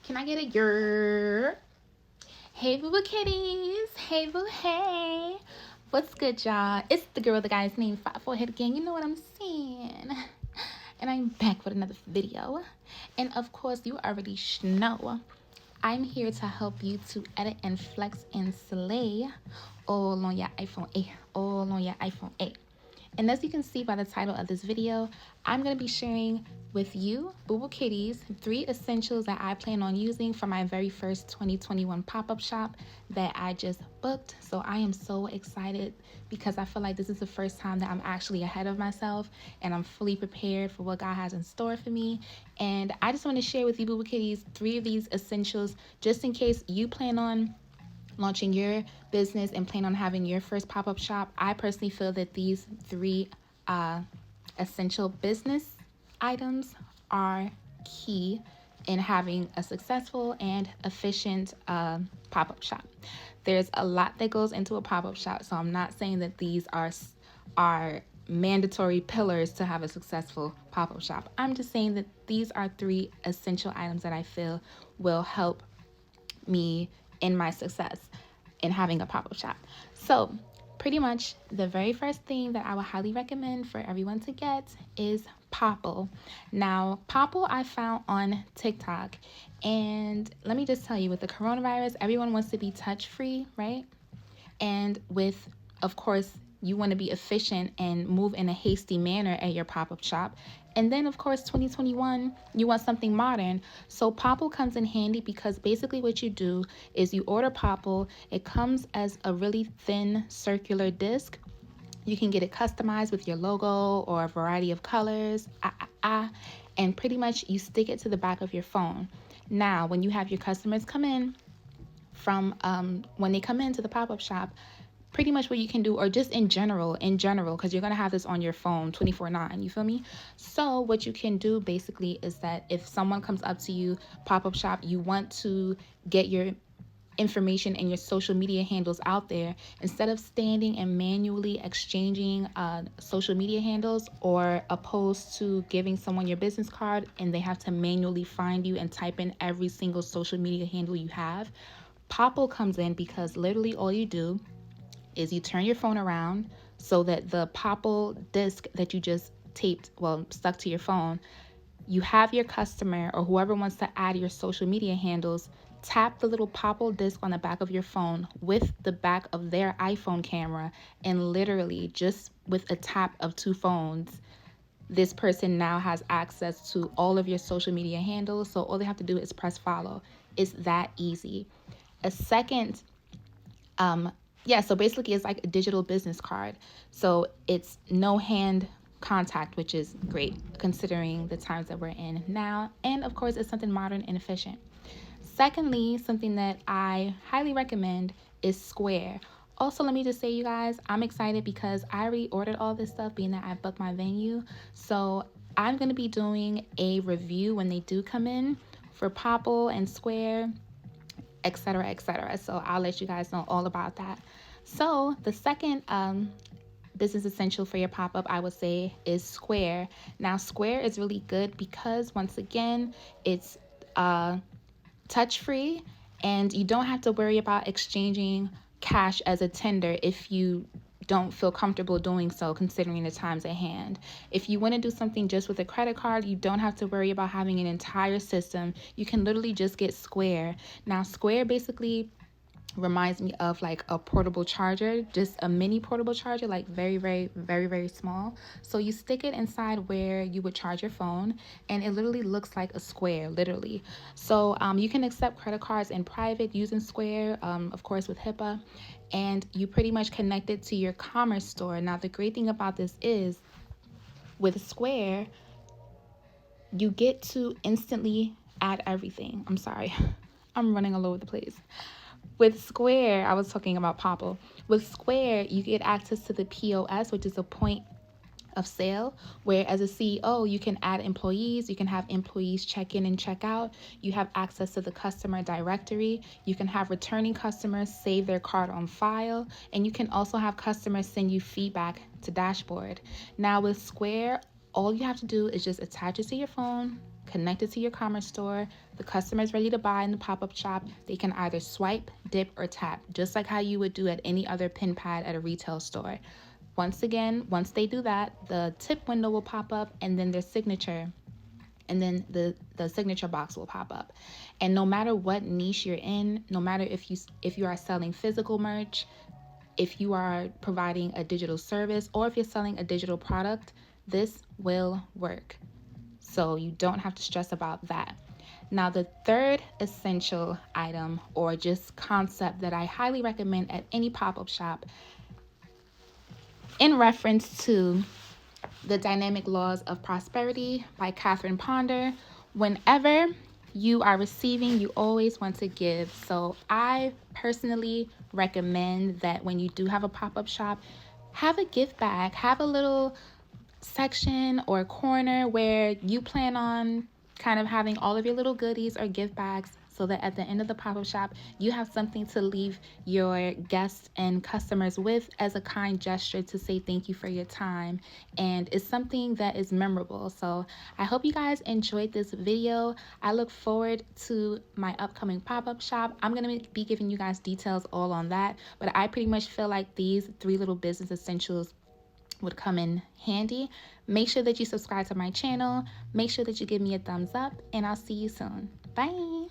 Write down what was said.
Can I get a yer? Hey, boo boo kitties. Hey, boo, hey. What's good, y'all? It's the girl with the guy's name, 5-4 Gang. You know what I'm saying? And I'm back with another video. And of course, you already know I'm here to help you to edit and flex and slay all on your iPhone 8. All on your iPhone 8. And as you can see by the title of this video, I'm going to be sharing with you, Boo Boo Kitties, 3 essentials that I plan on using for my very first 2021 pop-up shop that I just booked. So I am so excited because I feel like this is the first time that I'm actually ahead of myself and I'm fully prepared for what God has in store for me. And I just want to share with you, Boo Boo Kitties, 3 of these essentials just in case you plan on launching your business and plan on having your first pop-up shop. I personally feel that these 3 essential business items are key in having a successful and efficient pop-up shop. There's a lot that goes into a pop-up shop, so I'm not saying that these are mandatory pillars to have a successful pop-up shop. I'm just saying that these are 3 essential items that I feel will help me in my success in having a pop-up shop. So pretty much the very first thing that I would highly recommend for everyone to get is Popl. Now, Popl I found on TikTok, and let me just tell you, with the coronavirus, everyone wants to be touch-free, right? And with, of course, you want to be efficient and move in a hasty manner at your pop-up shop. And then, of course, 2021, you want something modern. So Popl comes in handy because basically what you do is you order Popl. It comes as a really thin circular disc. You can get it customized with your logo or a variety of colors. And pretty much you stick it to the back of your phone. Now, when you have your customers come in from when they come into the pop-up shop, pretty much what you can do, or just in general, because you're going to have this on your phone 24/9, you feel me? So what you can do basically is that if someone comes up to you, pop-up shop, you want to get your information and your social media handles out there, instead of standing and manually exchanging social media handles, or opposed to giving someone your business card and they have to manually find you and type in every single social media handle you have, Popl comes in because literally all you do is you turn your phone around so that the Popl disc that you just stuck to your phone, you have your customer or whoever wants to add your social media handles tap the little Popl disc on the back of your phone with the back of their iPhone camera, and literally just with a tap of 2 phones, this person now has access to all of your social media handles. So all they have to do is press follow. It's that easy. A second so basically it's like a digital business card. So it's no hand contact, which is great considering the times that we're in now. And of course, it's something modern and efficient. Secondly, something that I highly recommend is Square. Also, let me just say, you guys, I'm excited because I already ordered all this stuff, being that I booked my venue. So I'm going to be doing a review when they do come in for Popl and Square, etc., etc. So I'll let you guys know all about that. So the second business essential for your pop-up, I would say, is Square. Now, Square is really good because, once again, it's touch-free, and you don't have to worry about exchanging cash as a tender if you don't feel comfortable doing so, considering the times at hand. If you want to do something just with a credit card, you don't have to worry about having an entire system. You can literally just get Square. Now, Square basically reminds me of like a portable charger, just a mini portable charger, like very, very, very, very small. So you stick it inside where you would charge your phone, and it literally looks like a Square, literally. So you can accept credit cards in private using Square, of course with HIPAA, and you pretty much connect it to your commerce store. Now, the great thing about this is, with Square, you get to instantly add everything. I'm sorry, I'm running all over the place. With Square, I was talking about Popl. With Square, you get access to the POS, which is a point of sale, where as a CEO, you can add employees, you can have employees check in and check out, you have access to the customer directory, you can have returning customers save their card on file, and you can also have customers send you feedback to dashboard. Now with Square, all you have to do is just attach it to your phone, connected to your commerce store. The customer is ready to buy in the pop-up shop. They can either swipe, dip, or tap, just like how you would do at any other pin pad at a retail store. Once again, once they do that, the tip window will pop up, and then their signature, and then the signature box will pop up. And no matter what niche you're in, no matter if you are selling physical merch, if you are providing a digital service, or if you're selling a digital product, this will work. So you don't have to stress about that. Now, the third essential item or just concept that I highly recommend at any pop-up shop, in reference to The Dynamic Laws of Prosperity by Catherine Ponder, whenever you are receiving, you always want to give. So I personally recommend that when you do have a pop-up shop, have a gift bag, have a little section or corner where you plan on kind of having all of your little goodies or gift bags, so that at the end of the pop-up shop, you have something to leave your guests and customers with as a kind gesture to say thank you for your time. And it's something that is memorable. So I hope you guys enjoyed this video. I look forward to my upcoming pop-up shop. I'm going to be giving you guys details all on that, but I pretty much feel like these 3 little business essentials would come in handy. Make sure that you subscribe to my channel. Make sure that you give me a thumbs up, and I'll see you soon. Bye.